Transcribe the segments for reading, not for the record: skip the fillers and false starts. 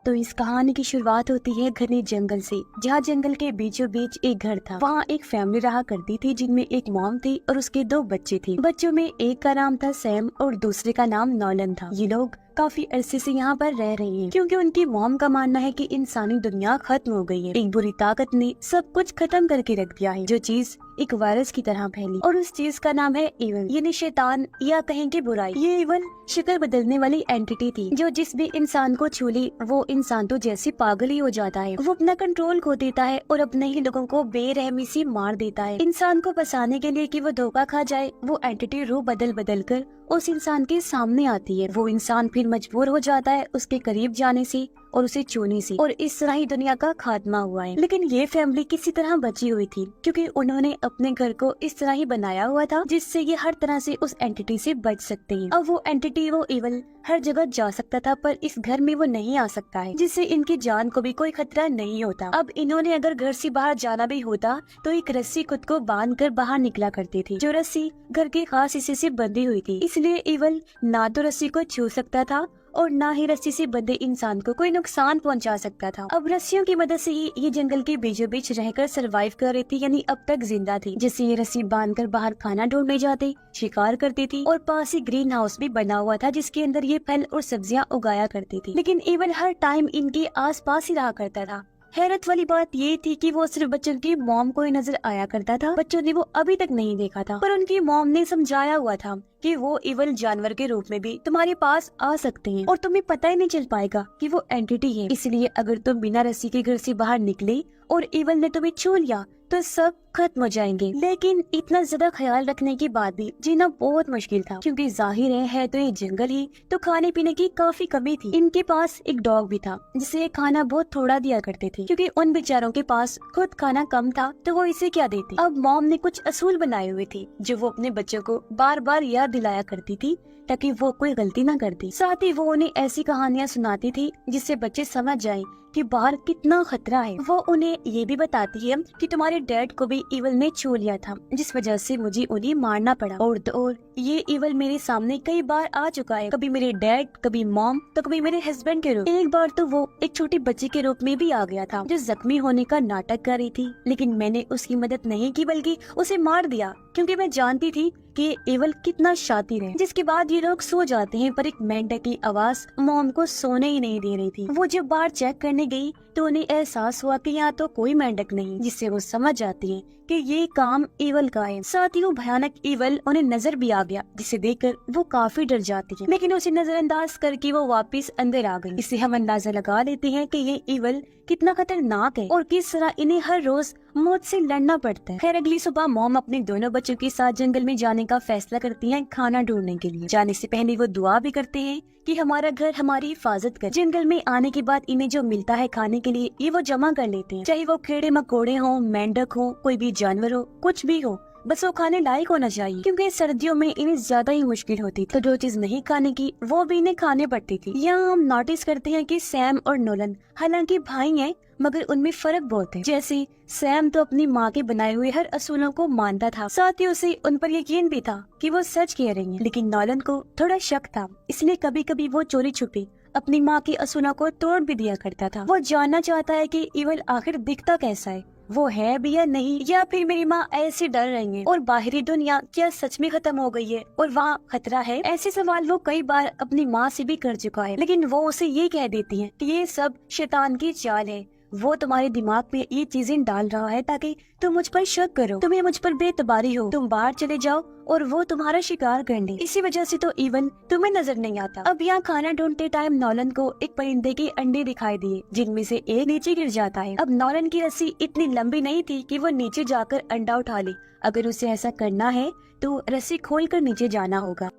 तो इस कहानी की शुरुआत होती है घने जंगल से, जहाँ जंगल के बीचों बीच एक घर था। वहाँ एक फैमिली रहा करती थी जिनमें एक मॉम थी और उसके 2 बच्चे थे। बच्चों में एक का नाम था सैम और दूसरे का नाम नॉलन था। ये लोग काफी अरसे से यहाँ पर रह रही हैं, क्योंकि उनकी मॉम का मानना है कि इंसानी दुनिया खत्म हो गई है। एक बुरी ताकत ने सब कुछ खत्म करके रख दिया है, जो चीज एक वायरस की तरह फैली, और उस चीज का नाम है इवल, यानी शैतान या कहेंगे बुराई। ये इवल शक्ल बदलने वाली एंटिटी थी, जो जिस भी इंसान को छू ली वो इंसान तो जैसे पागल ही हो जाता है। वो अपना कंट्रोल खो देता है और अपने ही लोगों को बेरहमी से मार देता है। इंसान को बचाने के लिए कि वो धोखा खा जाए, वो एंटिटी रूप बदल बदल कर उस इंसान के सामने आती है। वो इंसान फिर मजबूर हो जाता है उसके करीब जाने से और उसे छूने से, और इस तरह ही दुनिया का खात्मा हुआ है। लेकिन ये फैमिली किसी तरह बची हुई थी, क्योंकि उन्होंने अपने घर को इस तरह ही बनाया हुआ था जिससे ये हर तरह से उस एंटिटी से बच सकते हैं। अब वो एंटिटी, वो इवल हर जगह जा सकता था, पर इस घर में वो नहीं आ सकता है, जिससे इनकी जान को भी कोई खतरा नहीं होता। अब इन्होंने अगर घर से बाहर जाना भी होता तो एक रस्सी खुद को बांध कर बाहर निकला करती थी, जो रस्सी घर के खास हिस्से से बंधी हुई थी। इसलिए इवल ना तो रस्सी को छू सकता था और ना ही रस्सी से बंधे इंसान को कोई नुकसान पहुंचा सकता था। अब रस्सियों की मदद से ही ये जंगल के बीचों बीच रहकर सरवाइव कर रही थी, यानी अब तक जिंदा थी। जिससे ये रस्सी बांधकर बाहर खाना ढूंढने जाते, शिकार करती थी, और पास ही ग्रीन हाउस भी बना हुआ था जिसके अंदर ये फल और सब्जियां उगाया करती थी। लेकिन इवल हर टाइम इनके आस पास ही रहा करता था। हैरत वाली बात ये थी कि वो सिर्फ बच्चों की मॉम को ही नजर आया करता था। बच्चों ने वो अभी तक नहीं देखा था, पर उनकी मॉम ने समझाया हुआ था कि वो इवल जानवर के रूप में भी तुम्हारे पास आ सकते हैं और तुम्हें पता ही नहीं चल पाएगा कि वो एंटिटी है। इसलिए अगर तुम बिना रस्सी के घर से बाहर निकले और इवल ने तुम्हें छू लिया तो सब खत्म हो जाएंगे। लेकिन इतना ज्यादा ख्याल रखने के बाद भी जीना बहुत मुश्किल था, क्योंकि जाहिर है तो ये जंगल ही, तो खाने पीने की काफी कमी थी। इनके पास एक डॉग भी था जिसे खाना बहुत थोड़ा दिया करते थे, क्योंकि उन बेचारों के पास खुद खाना कम था तो वो इसे क्या देते। अब मॉम ने कुछ असूल बनाए हुए थे जो वो अपने बच्चों को बार बार याद दिलाया करती थी, ताकि वो कोई गलती न करती। साथ ही वो उन्हें ऐसी कहानियाँ सुनाती थी जिससे बच्चे समझ जाएं कि बाहर कितना खतरा है। वो उन्हें ये भी बताती है कि तुम्हारे डैड को भी इवल ने छू लिया था, जिस वजह से मुझे उन्हें मारना पड़ा, और तो और ये इवल मेरे सामने कई बार आ चुका है, कभी मेरे डैड, कभी मॉम, तो कभी मेरे हस्बैंड के रूप। एक बार तो वो एक छोटी बच्ची के रूप में भी आ गया था जो जख्मी होने का नाटक कर रही थी, लेकिन मैंने उसकी मदद नहीं की बल्कि उसे मार दिया, क्योंकि मैं जानती थी कि इवल कितना शातिर है। जिसके बाद ये लोग सो जाते हैं, पर एक मेंढक की आवाज मॉम को सोने ही नहीं दे रही थी। वो जब बाहर चेक करने गई तो उन्हें एहसास हुआ कि यहाँ तो कोई मेंढक नहीं, जिससे वो समझ जाती है कि ये काम इवल का है। साथ ही वो भयानक इवल उन्हें नजर भी आ गया, जिसे देखकर वो काफी डर जाती है, लेकिन उसे नजरअंदाज करके वो वापस अंदर आ गई। इससे हम अंदाजा लगा लेते हैं कि ये इवल कितना खतरनाक है और किस तरह इन्हें हर रोज मौत से लड़ना पड़ता है। खैर अगली सुबह मॉम अपने दोनों बच्चों के साथ जंगल में जाने का फैसला करती हैं खाना ढूंढने के लिए। जाने से पहले वो दुआ भी करते हैं कि हमारा घर हमारी हिफाजत करे। जंगल में आने के बाद इन्हें जो मिलता है खाने के लिए ये वो जमा कर लेते हैं, चाहे वो कीड़े मकोड़े हो, मेंढक हो, कोई भी जानवर हो, कुछ भी हो, बस वो खाने लायक होना चाहिए, क्योंकि सर्दियों में इन्हें ज्यादा ही मुश्किल होती, तो जो चीज नहीं खाने की वो भी इन्हें खाने पड़ती थी। यहाँ हम नोटिस करते हैं कि सैम और नोलन हालांकि भाई हैं, मगर उनमें फर्क बहुत है। जैसे सैम तो अपनी माँ के बनाए हुए हर असूलों को मानता था, साथ ही उसे उन पर यकीन भी था कि वो सच कह रही हैं। लेकिन नोलन को थोड़ा शक था, इसलिए कभी कभी वो चोरी छुपी अपनी माँ की असूलों को तोड़ भी दिया करता था। वो जानना चाहता है कि इवल आखिर दिखता कैसा है, वो है भी या नहीं, या फिर मेरी माँ ऐसे डर रही है और बाहरी दुनिया क्या सच में खत्म हो गई है और वहाँ खतरा है। ऐसे सवाल वो कई बार अपनी माँ से भी कर चुका है, लेकिन वो उसे ये कह देती है कि ये सब शैतान की चाल है। वो तुम्हारे दिमाग में ये चीजें डाल रहा है ताकि तुम मुझ पर शक करो, तुम्हें मुझ पर बेतबारी हो, तुम बाहर चले जाओ और वो तुम्हारा शिकार कर ले। इसी वजह से तो इवन तुम्हें नजर नहीं आता। अब यहाँ खाना ढूंढते टाइम नॉलन को एक परिंदे के अंडे दिखाई दिए, जिनमें से एक नीचे गिर जाता है। अब नॉलन की रस्सी इतनी लंबी नहीं थी कि वो नीचे जाकर अंडा उठा ले। अगर उसे ऐसा करना है तो रस्सी खोलकर नीचे जाना होगा।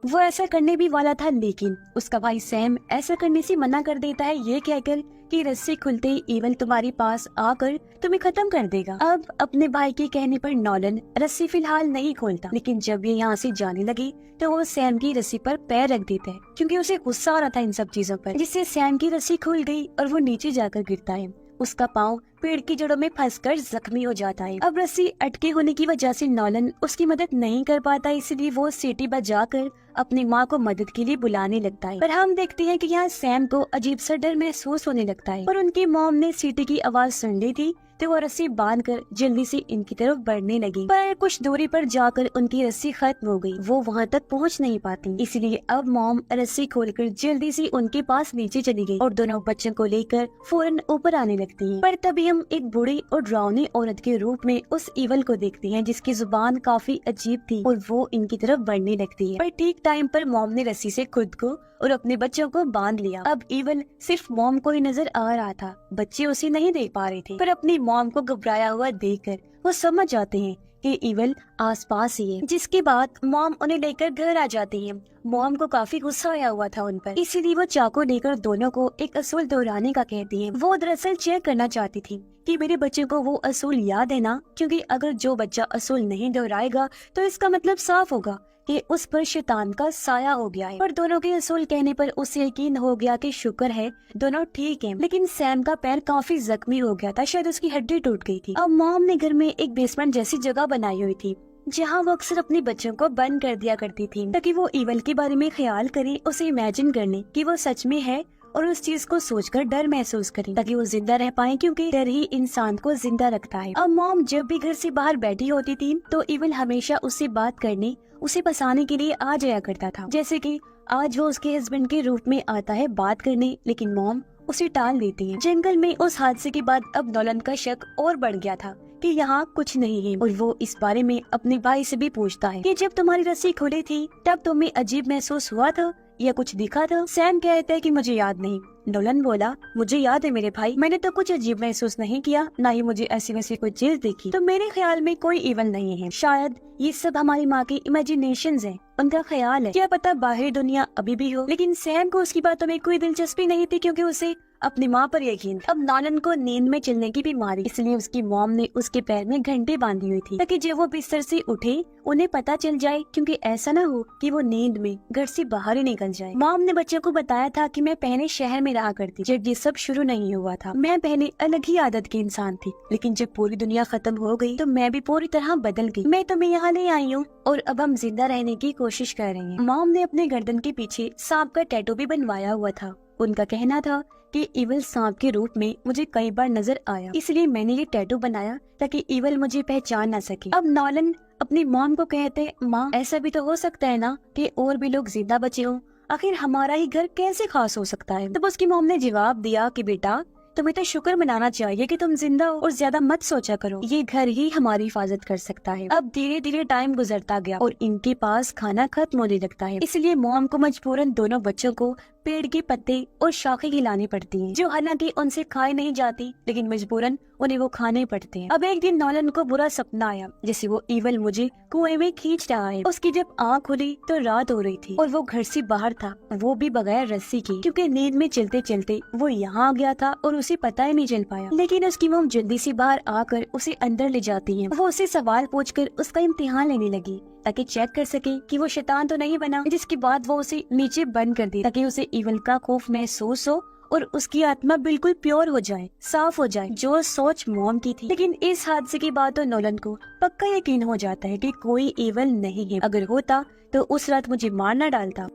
वो ऐसा करने भी वाला था, लेकिन उसका भाई सैम ऐसा करने से मना कर देता है, ये कहकर कि रस्सी खुलते ही इवल तुम्हारे पास आकर तुम्हें खत्म कर देगा। अब अपने भाई के कहने पर नॉलन रस्सी फिलहाल नहीं खोलता, लेकिन जब ये यहाँ से जाने लगी तो वो सैम की रस्सी पर पैर रख देता है, क्योंकि उसे गुस्सा आ रहा था इन सब चीजों पर, जिससे सैम की रस्सी खुल गई और वो नीचे जाकर गिरता है। उसका पाँव पेड़ की जड़ों में फंसकर जख्मी हो जाता है। अब रस्सी अटके होने की वजह से नॉलन उसकी मदद नहीं कर पाता, इसलिए वो सीटी बजाकर अपनी माँ को मदद के लिए बुलाने लगता है। पर हम देखते हैं कि यहाँ सैम को अजीब सा डर महसूस होने लगता है और उनकी मॉम ने सीटी की आवाज सुन ली थी तो वो रस्सी बांधकर जल्दी से इनकी तरफ बढ़ने लगी। पर कुछ दूरी पर जाकर उनकी रस्सी खत्म हो गई, वो वहाँ तक पहुँच नहीं पाती। इसलिए अब मॉम रस्सी खोलकर जल्दी से उनके पास नीचे चली गई और दोनों बच्चों को लेकर फौरन ऊपर आने लगती है। पर तभी हम एक बूढ़ी और डरावनी औरत के रूप में उस ईवल को देखते हैं जिसकी जुबान काफी अजीब थी और वो इनकी तरफ बढ़ने लगती है। पर ठीक टाइम पर मॉम ने रस्सी से खुद को और अपने बच्चों को बांध लिया। अब ईवल सिर्फ मॉम को ही नजर आ रहा था, बच्चे उसे नहीं देख पा रहे थे। पर अपनी मॉम को घबराया हुआ देखकर वो समझ जाते हैं कि ईवल आसपास ही है, जिसके बाद मॉम उन्हें लेकर घर आ जाती है। मॉम को काफी गुस्सा आया हुआ था उन पर, इसीलिए वो चाकू लेकर दोनों को एक असूल दोहराने का कहती है। वो दरअसल चेक करना चाहती थी कि मेरे बच्चे को वो असूल याद है ना, क्योंकि अगर जो बच्चा असूल नहीं दोहराएगा तो इसका मतलब साफ होगा कि उस पर शैतान का साया हो गया है। पर दोनों के असूल कहने पर उसे यकीन हो गया कि शुक्र है दोनों ठीक हैं। लेकिन सैम का पैर काफी जख्मी हो गया था, शायद उसकी हड्डी टूट गई थी। अब मॉम ने घर में एक बेसमेंट जैसी जगह बनाई हुई थी जहाँ वो अक्सर अपने बच्चों को बंद कर दिया करती थी ताकि वो ईवल के बारे में ख्याल करे, उसे इमेजिन करने कि वो सच में है और उस चीज को सोचकर डर महसूस करें ताकि वो जिंदा रह पाए, क्योंकि डर ही इंसान को जिंदा रखता है। अब मॉम जब भी घर से बाहर बैठी होती थी तो ईवल हमेशा उससे बात करने, उसे फंसाने के लिए आ जाया करता था। जैसे कि आज वो उसके हस्बैंड के रूप में आता है बात करने, लेकिन मॉम उसे टाल देती है। जंगल में उस हादसे के बाद अब नॉलन का शक और बढ़ गया था कि यहाँ कुछ नहीं है और वो इस बारे में अपने भाई से भी पूछता है कि जब तुम्हारी रस्सी खुली थी तब तुम्हें अजीब महसूस हुआ था या कुछ दिखा था? सैम कहता है कि मुझे याद नहीं। नॉलन बोला, मुझे याद है मेरे भाई, मैंने तो कुछ अजीब महसूस नहीं किया, ना ही मुझे ऐसी वैसी कोई चीज देखी। तो मेरे ख्याल में कोई ईवल नहीं है, शायद ये सब हमारी माँ की इमेजिनेशंस हैं, उनका ख्याल है, क्या पता बाहरी दुनिया अभी भी हो। लेकिन सैम को उसकी बातों में कोई दिलचस्पी नहीं थी क्योंकि उसे अपनी माँ पर यकीन था। अब नॉलन को नींद में चलने की बीमारी, इसलिए उसकी मॉम ने उसके पैर में घंटे बांधी हुई थी ताकि जब वो बिस्तर से उठे उन्हें पता चल जाए, क्योंकि ऐसा ना हो कि वो नींद में घर से बाहर ही निकल जाए। मॉम ने बच्चों को बताया था कि मैं पहले शहर में रहा करती जब ये सब शुरू नहीं हुआ था। मैं पहले अलग ही आदत की इंसान थी, लेकिन जब पूरी दुनिया खत्म हो गई तो मैं भी पूरी तरह बदल गई। मैं तुम्हें यहाँ ले आई हूँ और अब हम जिंदा रहने की कोशिश कर रहे हैं। मॉम ने अपने गर्दन के पीछे सांप का टैटू भी बनवाया हुआ था। उनका कहना था कि ईवल सांप के रूप में मुझे कई बार नजर आया, इसलिए मैंने ये टैटू बनाया ताकि ईवल मुझे पहचान न सके। अब नॉलन अपनी मॉम को कहते, माँ ऐसा भी तो हो सकता है ना कि और भी लोग जिंदा बचे हों, आखिर हमारा ही घर कैसे खास हो सकता है? तब उसकी मॉम ने जवाब दिया कि बेटा तुम्हें तो शुक्र मनाना चाहिए कि तुम जिंदा हो और ज्यादा मत सोचा करो, ये घर ही हमारी हिफाजत कर सकता है। अब धीरे धीरे टाइम गुजरता गया और इनके पास खाना खत्म होने लगता है, इसलिए मॉम को मजबूरन दोनों बच्चों को पेड़ के पत्ते और शाखें खिलानी पड़ती हैं, जो हालांकि उनसे खाई नहीं जाती, लेकिन मजबूरन उन्हें वो खाने पड़ते हैं। अब एक दिन नॉलन को बुरा सपना आया जैसे वो ईवल मुझे कुएं में खींच रहा है। उसकी जब आँख खुली तो रात हो रही थी और वो घर से बाहर था, वो भी बगैर रस्सी की, क्योंकि नींद में चलते चलते वो यहाँ आ गया था और उसे पता ही नहीं चल पाया। लेकिन उसकी मॉम जल्दी से बाहर आकर उसे अंदर ले जाती है। वो उसे सवाल पूछकर उसका इम्तिहान लेने लगी ताकि चेक कर सके कि वो शैतान तो नहीं बना, जिसके बाद वो उसे नीचे बंद कर दी ताकि उसे ईवल का खौफ महसूस हो और उसकी आत्मा बिल्कुल प्योर हो जाए, साफ हो जाए, जो सोच मॉम की थी। लेकिन इस हादसे के बाद तो नॉलन को पक्का यकीन हो जाता है कि कोई ईवल नहीं है, अगर होता तो उस रात मुझे मार न डालता।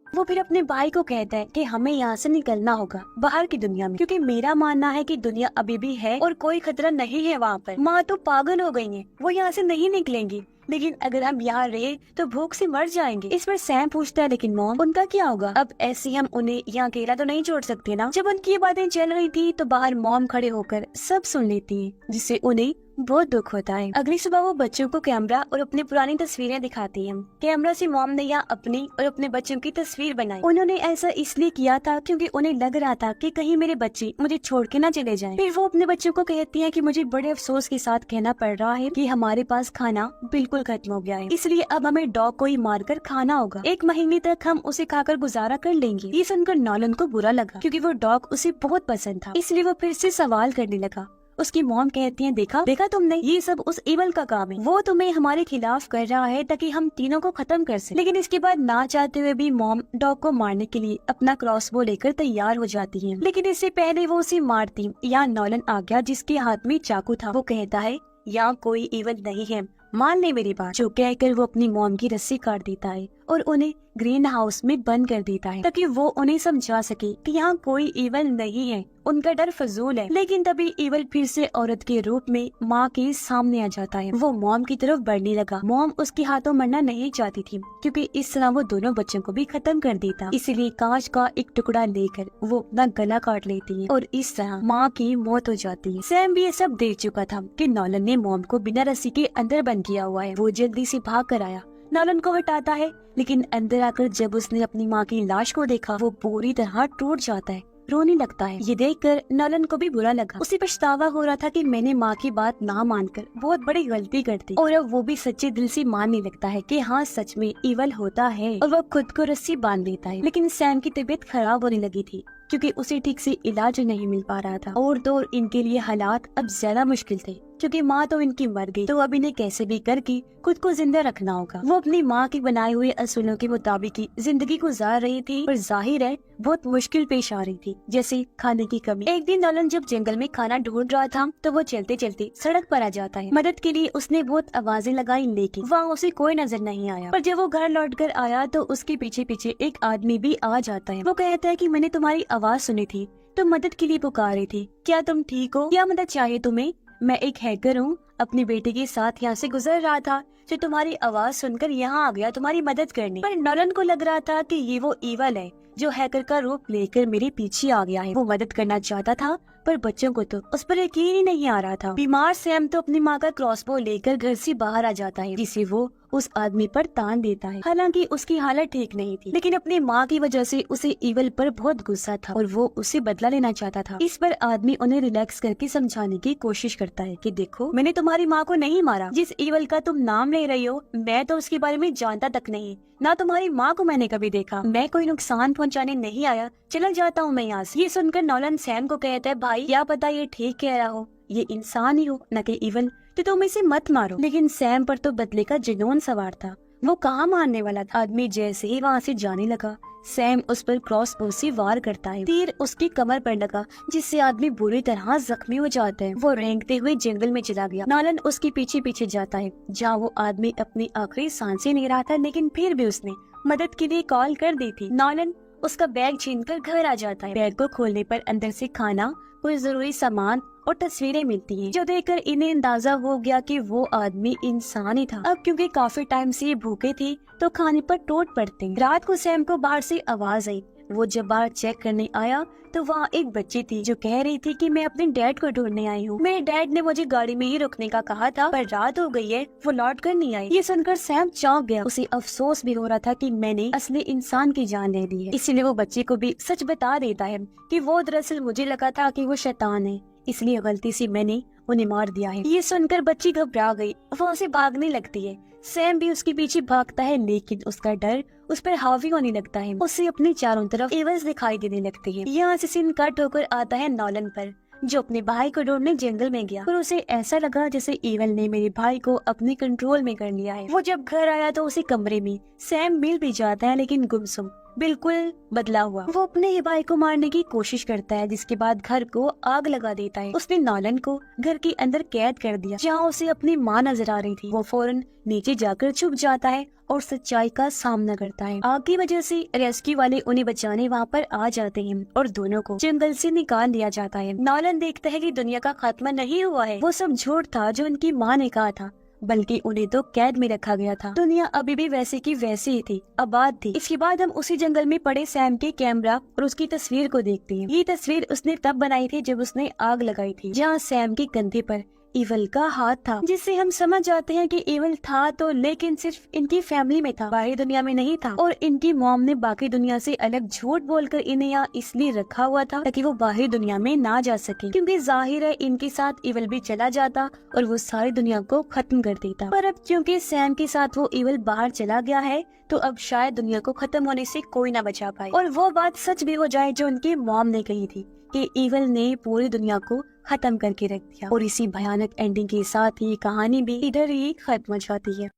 वो फिर अपने भाई को कहता है कि हमें यहाँ से निकलना होगा बाहर की दुनिया में, क्योंकि मेरा मानना है कि दुनिया अभी भी है और कोई खतरा नहीं है वहाँ पर। माँ तो पागल हो गई है, वो यहाँ से नहीं निकलेंगी, लेकिन अगर हम यहाँ रहे तो भूख से मर जाएंगे। इस पर सैम पूछता है, लेकिन मॉम उनका क्या होगा? अब ऐसे हम उन्हें यहाँ अकेला तो नहीं छोड़ सकते ना। जब उनकी ये बातें चल रही थी तो बाहर मॉम खड़े होकर सब सुन लेती है, जिससे उन्हें बहुत दुख होता है। अगली सुबह वो बच्चों को कैमरा और अपनी पुरानी तस्वीरें दिखाती है। कैमरा से मॉम ने यहाँ अपनी और अपने बच्चों की तस्वीर बनाई। उन्होंने ऐसा इसलिए किया था क्योंकि उन्हें लग रहा था कि कहीं मेरे बच्चे मुझे छोड़ के ना चले जाएं। फिर वो अपने बच्चों को कहती है कि मुझे बड़े अफसोस के साथ कहना पड़ रहा है कि हमारे पास खाना बिल्कुल खत्म हो गया है, इसलिए अब हमें डॉग को ही मार कर खाना होगा। 1 महीने तक हम उसे खाकर गुजारा कर लेंगे। ये सुनकर नॉलन को बुरा लगा क्योंकि वो डॉग उसे बहुत पसंद था, इसलिए वो फिर से सवाल करने लगा उसकी मॉम कहती है, देखा देखा तुमने, ये सब उस इवल का काम है, वो तुम्हें हमारे खिलाफ कर रहा है ताकि हम तीनों को खत्म कर सके। लेकिन इसके बाद ना चाहते हुए भी मॉम डॉग को मारने के लिए अपना क्रॉसबो लेकर तैयार हो जाती है। लेकिन इससे पहले वो उसे मारती, यहाँ नॉलन आ गया जिसके हाथ में चाकू था। वो कहता है, यहाँ कोई इवल नहीं है, मान ले मेरी बात। जो कहकर वो अपनी मॉम की रस्सी काट देता है और उन्हें ग्रीन हाउस में बंद कर देता है ताकि वो उन्हें समझा सके कि यहाँ कोई इवल नहीं है, उनका डर फजूल है। लेकिन तभी इवल फिर से औरत के रूप में माँ के सामने आ जाता है। वो मॉम की तरफ बढ़ने लगा। मॉम उसके हाथों मरना नहीं चाहती थी क्योंकि इस तरह वो दोनों बच्चों को भी खत्म कर देता। इसीलिए कांच का एक टुकड़ा लेकर वो अपना गला काट लेती है और इस तरह माँ की मौत हो जाती है। सैम भी ये सब देख चुका था कि नॉलन ने मॉम को बिना रस्सी के अंदर बंद किया हुआ है। वो जल्दी से भाग कर आया, नॉलन को हटाता है, लेकिन अंदर आकर जब उसने अपनी माँ की लाश को देखा वो पूरी तरह टूट जाता है, रोने लगता है। ये देखकर नॉलन को भी बुरा लगा। उसे पछतावा हो रहा था कि मैंने माँ की बात ना मानकर बहुत बड़ी गलती कर दी। और अब वो भी सच्चे दिल से मानने लगता है कि हाँ सच में इवल होता है और वो खुद को रस्सी बांध लेता है। लेकिन सैम की तबीयत खराब होने लगी थी क्योंकि उसे ठीक से इलाज नहीं मिल पा रहा था और तो इनके लिए हालात अब ज्यादा मुश्किल थे क्योंकि माँ तो इनकी मर गई, तो अब इन्हें कैसे भी करके खुद को जिंदा रखना होगा। वो अपनी माँ के बनाए हुए असूलों के मुताबिक ही जिंदगी गुजार रही थी, पर जाहिर है बहुत मुश्किल पेश आ रही थी, जैसे खाने की कमी। एक दिन नॉलन जब जंगल में खाना ढूंढ रहा था तो वो चलते चलते सड़क पर आ जाता है। मदद के लिए उसने बहुत आवाजें लगाई लेकिन वहाँ उसे कोई नजर नहीं आया। पर जब वो घर लौट कर आया तो उसके पीछे पीछे एक आदमी भी आ जाता है। वो कहता है कि मैंने तुम्हारी आवाज सुनी थी, तुम मदद के लिए पुकार रही थी, क्या तुम ठीक हो? क्या मदद चाहिए तुम्हें? मैं एक हैकर हूँ, अपनी बेटी के साथ यहाँ से गुजर रहा था जो तुम्हारी आवाज सुनकर यहाँ आ गया तुम्हारी मदद करने। पर नॉलन को लग रहा था कि ये वो इवल है जो हैकर का रूप लेकर मेरे पीछे आ गया है। वो मदद करना चाहता था पर बच्चों को तो उस पर यकीन ही नहीं आ रहा था। बीमार सैम तो अपनी माँ का क्रॉसबो लेकर घर से बाहर आ जाता है जिसे वो उस आदमी पर तान देता है। हालांकि उसकी हालत ठीक नहीं थी, लेकिन अपनी माँ की वजह से उसे इवल पर बहुत गुस्सा था और वो उससे बदला लेना चाहता था। इस पर आदमी उन्हें रिलैक्स करके समझाने की कोशिश करता है कि देखो मैंने तुम्हारी माँ को नहीं मारा, जिस इवल का तुम नाम ले रही हो मैं तो उसके बारे में जानता तक नहीं, ना तुम्हारी माँ को मैंने कभी देखा, मैं कोई नुकसान पहुँचाने नहीं आया, चला जाता हूँ मैं यहाँ से। ये सुनकर नॉलन सैम को कहता है, भाई क्या पता ये ठीक कह रहा हो, ये इंसान ही हो न कि इवल, तो तुम इसे मत मारो। लेकिन सैम पर तो बदले का जुनून सवार था, वो कहाँ मारने वाला था। आदमी जैसे ही वहाँ से जाने लगा सैम उस पर क्रॉसबो से वार करता है। तीर उसकी कमर पर लगा जिससे आदमी बुरी तरह जख्मी हो जाता है। वो रेंगते हुए जंगल में चला गया। नॉलन उसके पीछे पीछे जाता है जहाँ वो आदमी अपनी आखिरी सांसें ले रहा था, लेकिन फिर भी उसने मदद के लिए कॉल कर दी थी। नॉलन उसका बैग छीनकर घर आ जाता है। बैग को खोलने पर अंदर से खाना, कोई जरूरी सामान और तस्वीरें मिलती हैं, जो देखकर इन्हें अंदाजा हो गया कि वो आदमी इंसान ही था। अब क्योंकि काफी टाइम से ये भूखे थे तो खाने पर टूट पड़ते। रात को सैम को बाहर से आवाज आई। वो जब बाहर चेक करने आया तो वहाँ एक बच्ची थी जो कह रही थी कि मैं अपने डैड को ढूंढने आई हूँ, मेरे डैड ने मुझे गाड़ी में ही रुकने का कहा था पर रात हो गई है, वो लौट कर नहीं आई। ये सुनकर सैम चौंक गया। उसे अफसोस भी हो रहा था कि मैंने असली इंसान की जान ले ली है। इसीलिए वो बच्ची को भी सच बता देता है कि वो दरअसल मुझे लगा था कि वो शैतान है, इसलिए गलती से मैंने उन्हें मार दिया है। ये सुनकर बच्ची घबरा गई, वो उसे भागने लगती है। सैम भी उसके पीछे भागता है लेकिन उसका डर उस पर हावी होने लगता है। उसे अपने चारों तरफ एवल्स दिखाई देने लगते हैं। यहाँ से सीन कट होकर आता है नॉलन पर, जो अपने भाई को ढूंढने जंगल में गया और उसे ऐसा लगा जैसे इवल ने मेरे भाई को अपने कंट्रोल में कर लिया है। वो जब घर आया तो उसे कमरे में सैम मिल भी जाता है लेकिन गुमसुम, बिल्कुल बदला हुआ। वो अपने ही भाई को मारने की कोशिश करता है, जिसके बाद घर को आग लगा देता है। उसने नॉलन को घर के अंदर कैद कर दिया जहाँ उसे अपनी माँ नजर आ रही थी। वो फौरन नीचे जाकर छुप जाता है और सच्चाई का सामना करता है। आग की वजह से रेस्क्यू वाले उन्हें बचाने वहाँ पर आ जाते हैं और दोनों को जंगल से निकाल दिया जाता है। नॉलन देखता है कि दुनिया का खात्मा नहीं हुआ है, वो सब झूठ था जो उनकी माँ ने कहा था, बल्कि उन्हें तो कैद में रखा गया था। दुनिया अभी भी वैसे की वैसी ही थी, आबाद थी। इसके बाद हम उसी जंगल में पड़े सैम के कैमरा और उसकी तस्वीर को देखते हैं। ये तस्वीर उसने तब बनाई थी जब उसने आग लगाई थी, जहाँ सैम के कंधे पर इवल का हाथ था, जिससे हम समझ जाते हैं कि इवल था तो लेकिन सिर्फ इनकी फैमिली में था, बाहरी दुनिया में नहीं था। और इनकी मॉम ने बाकी दुनिया से अलग झूठ बोलकर इन्हें यहाँ इसलिए रखा हुआ था ताकि वो बाहरी दुनिया में ना जा सके, क्योंकि जाहिर है इनके साथ इवल भी चला जाता और वो सारी दुनिया को खत्म कर देता। पर अब क्योंकि सैम के साथ वो इवल बाहर चला गया है तो अब शायद दुनिया को खत्म होने से कोई ना बचा पाए और वो बात सच भी हो जाए जो उनकी मॉम ने कही थी कि ईवल ने पूरी दुनिया को खत्म करके रख दिया। और इसी भयानक एंडिंग के साथ ही कहानी भी इधर ही खत्म हो जाती है।